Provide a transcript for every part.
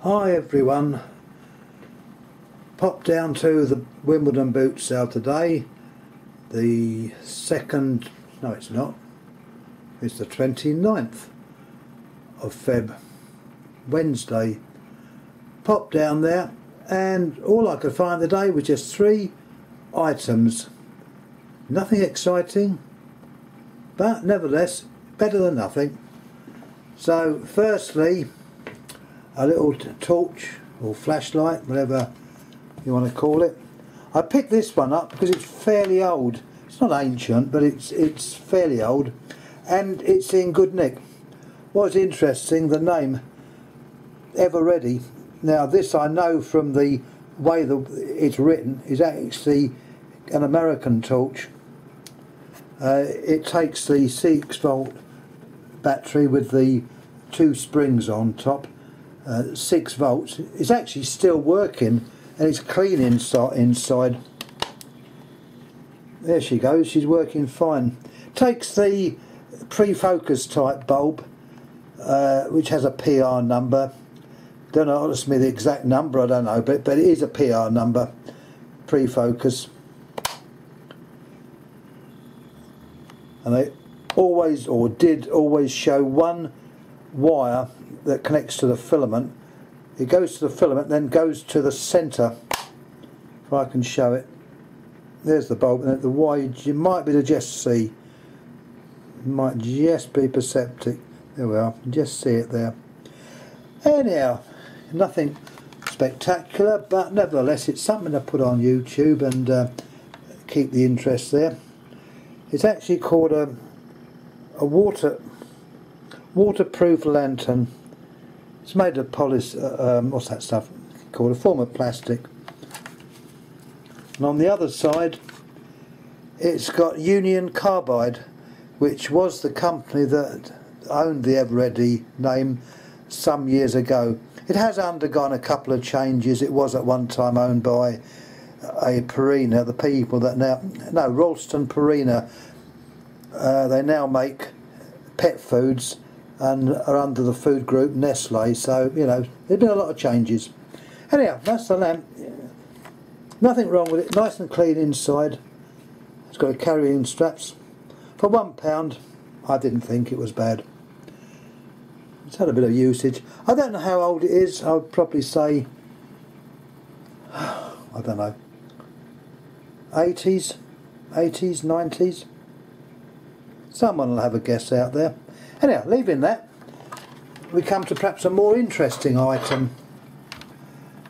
Hi everyone, popped down to the Wimbledon boot sale today, the 2nd, no it's not, it's the 29th of Feb, Wednesday. Popped down there and all I could find today was just 3 items, nothing exciting but nevertheless better than nothing. So firstly, a little torch or flashlight, whatever you want to call it. I picked this one up because it's fairly old. It's not ancient, but it's fairly old and it's in good nick. What's interesting, the name Ever Ready. Now this I know from the way it's written is actually an American torch. It takes the 6-volt battery with the 2 springs on top. 6 volts. It's actually still working and it's clean inside. There she goes, she's working fine. Takes the pre-focus type bulb, which has a PR number. Don't know, ask me the exact number, I don't know, but it is a PR number, pre-focus. And they always, or did always, show one wire that connects to the filament. It goes to the filament, then goes to the centre. If I can show it, there's the bulb, and the wire you might be able to just see. Might just be perceptic. There we are. Just see it there. Anyhow, nothing spectacular, but nevertheless, it's something to put on YouTube and keep the interest there. It's actually called a waterproof lantern. It's made of what's that stuff called? A form of plastic. And on the other side, it's got Union Carbide, which was the company that owned the Ever Ready name some years ago. It has undergone a couple of changes. It was at one time owned by a Purina, the people that now, no, Ralston Purina. They now make pet foods and are under the food group Nestle, so you know there's been a lot of changes. Anyhow, that's the lamp. Nothing wrong with it, nice and clean inside. It's got a carrying straps. For £1 I didn't think it was bad. It's had a bit of usage. I don't know how old it is. I would probably say I don't know, 80s, 90s. Someone will have a guess out there. Anyhow, leaving that, we come to perhaps a more interesting item.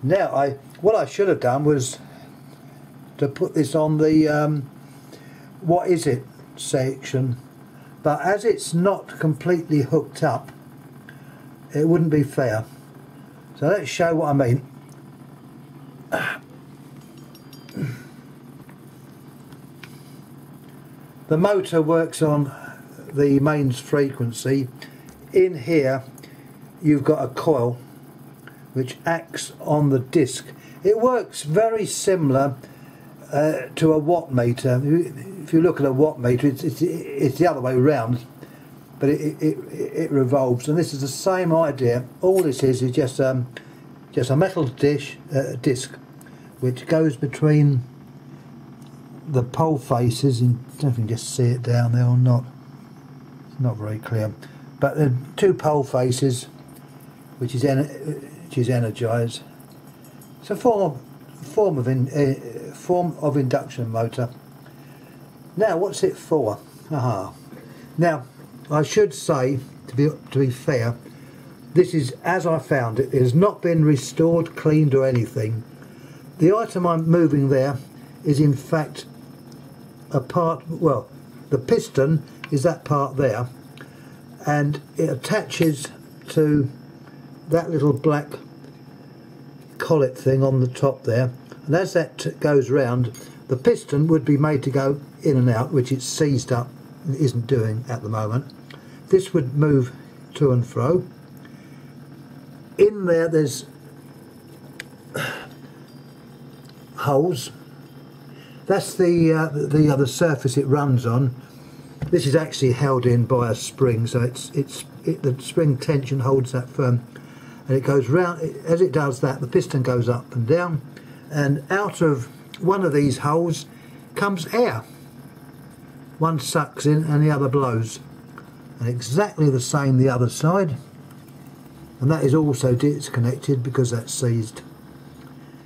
Now, what I should have done was to put this on the what is it section, but as it's not completely hooked up, it wouldn't be fair. So let's show what I mean. The motor works on the mains frequency. In here you've got a coil which acts on the disc. It works very similar to a watt meter. If you look at a watt meter, it's the other way round, but it revolves, and this is the same idea. All this is just a metal disc which goes between the pole faces. And I don't know if you can just see it down there or not. It's not very clear, but the 2 pole faces, which is energised. It's a form of induction motor. Now, what's it for? Aha. Now, I should say, to be fair, this is as I found it. It has not been restored, cleaned, or anything. The item I'm moving there is in fact a part. Well, the piston is that part there, and it attaches to that little black collet thing on the top there, and as that goes round, the piston would be made to go in and out, which it's seized up and isn't doing at the moment. This would move to and fro. In there's holes. That's the other surface it runs on. This is actually held in by a spring, so the spring tension holds that firm. and it goes round. As it does that, the piston goes up and down, and out of one of these holes comes air. One sucks in and the other blows, and exactly the same the other side, and that is also disconnected because that's seized.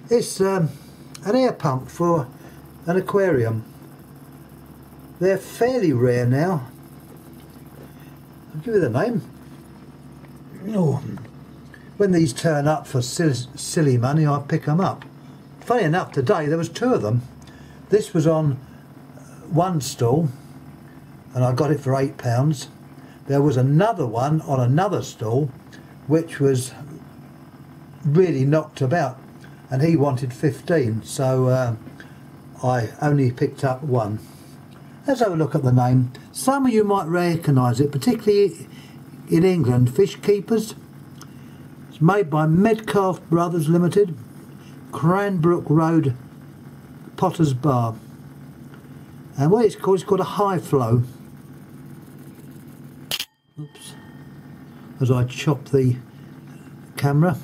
It's an air pump for an aquarium. They're fairly rare now. I'll give you the name. Oh, when these turn up for silly money, I pick them up. Funny enough, today there was two of them. This was on one stall, and I got it for £8. There was another one on another stall, which was really knocked about, and he wanted 15, so I only picked up one. Let's have a look at the name. Some of you might recognise it, particularly in England. Fish Keepers. It's made by Metcalfe Brothers Limited, Cranbrook Road, Potter's Bar. And what it's called a high flow. Oops. As I chop the camera.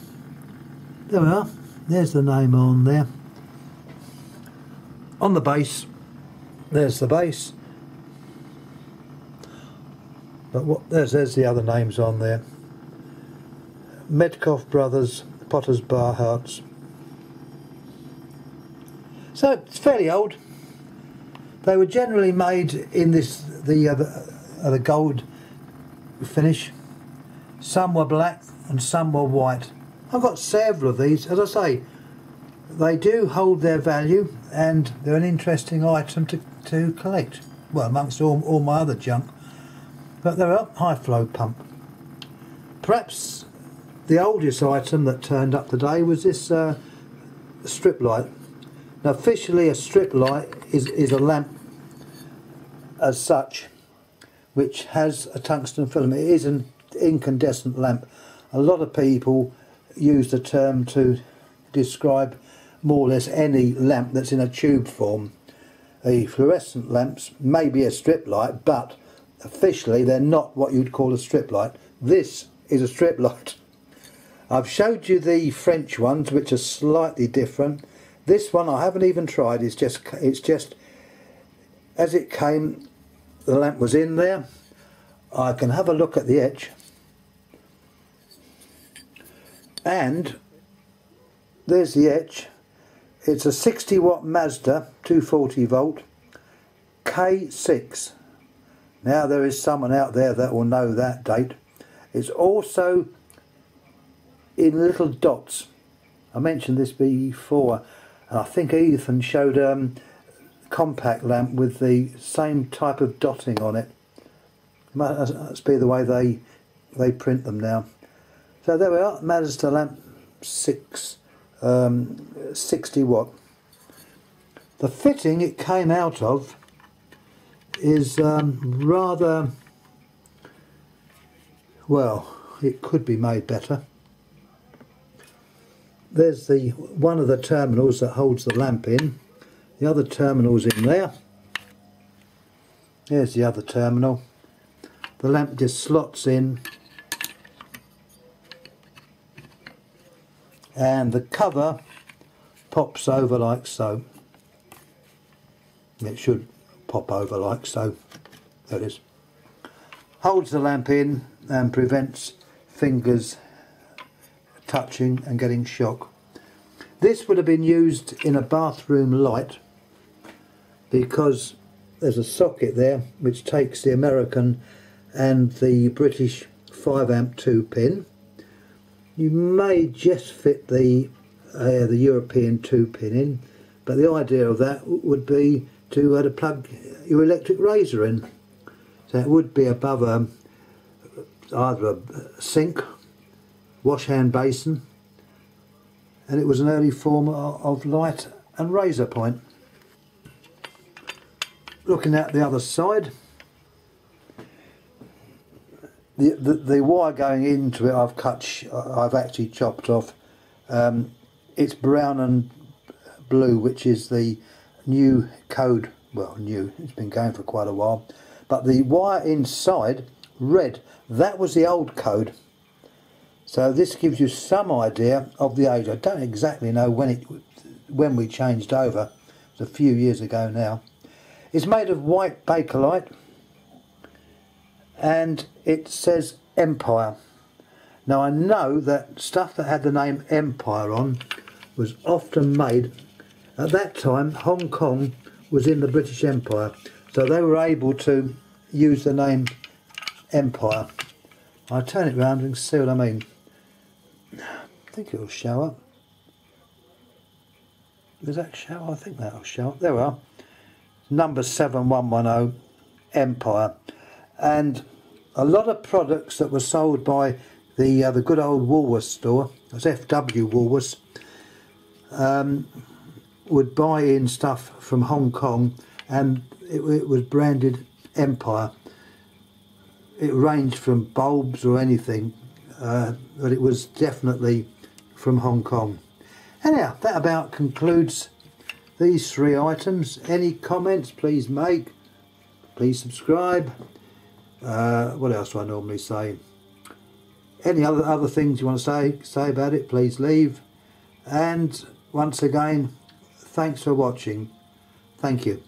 There we are. There's the name on there. On the base, there's the base. But what there's the other names on there. Metcalfe Brothers, Potter's Bar Hearts. So it's fairly old. They were generally made in the gold finish. Some were black and some were white. I've got several of these. As I say, they do hold their value, and they're an interesting item to collect. Well, amongst all my other junk. But they're a high flow pump. Perhaps the oldest item that turned up today was this strip light. Now, officially a strip light is a lamp as such, which has a tungsten filament. It is an incandescent lamp. A lot of people use the term to describe more or less any lamp that's in a tube form. The fluorescent lamps may be a strip light, but officially they're not what you'd call a strip light. This is a strip light. I've showed you the French ones, which are slightly different. This one I haven't even tried. It's just as it came, the lamp was in there. I can have a look at the etch, and there's the etch. It's a 60 watt Mazda 240 volt K6. Now there is someone out there that will know that date. It's also in little dots. I mentioned this before, and I think Ethan showed a compact lamp with the same type of dotting on it. Must be the way they print them now. So there we are, Mazda lamp 6, 60 watt. The fitting it came out of is rather, well, it could be made better. There's one of the terminals that holds the lamp in. The other terminal's in there. There's the other terminal. The lamp just slots in, and the cover pops over like so. It should pop over like so. There it is. Holds the lamp in and prevents fingers touching and getting shock. This would have been used in a bathroom light because there's a socket there which takes the American and the British 5 amp 2 pin. You may just fit the European 2 pin in, but the idea of that would be to plug your electric razor in. So it would be above either a sink, wash hand basin, and it was an early form of light and razor point. Looking at the other side, the wire going into it I've actually chopped off. It's brown and blue, which is the new code. Well, new, it's been going for quite a while, but the wire inside, red, that was the old code. So this gives you some idea of the age. I don't exactly know when we changed over. It's a few years ago now. It's made of white bakelite and it says Empire. Now I know that stuff that had the name Empire on was often made, at that time Hong Kong was in the British Empire, so they were able to use the name Empire. I'll turn it round and see what I mean. I think it will show up. Does that show? I think that will show up. There we are. Number 7110 Empire. And a lot of products that were sold by the good old Woolworths store, that's FW Woolworths, would buy in stuff from Hong Kong, and it was branded Empire. It ranged from bulbs or anything, but it was definitely from Hong Kong. Anyhow, that about concludes these 3 items. Any comments, please make. Please subscribe. What else do I normally say? Any other things you want to say about it, please leave. And once again, thanks for watching. Thank you.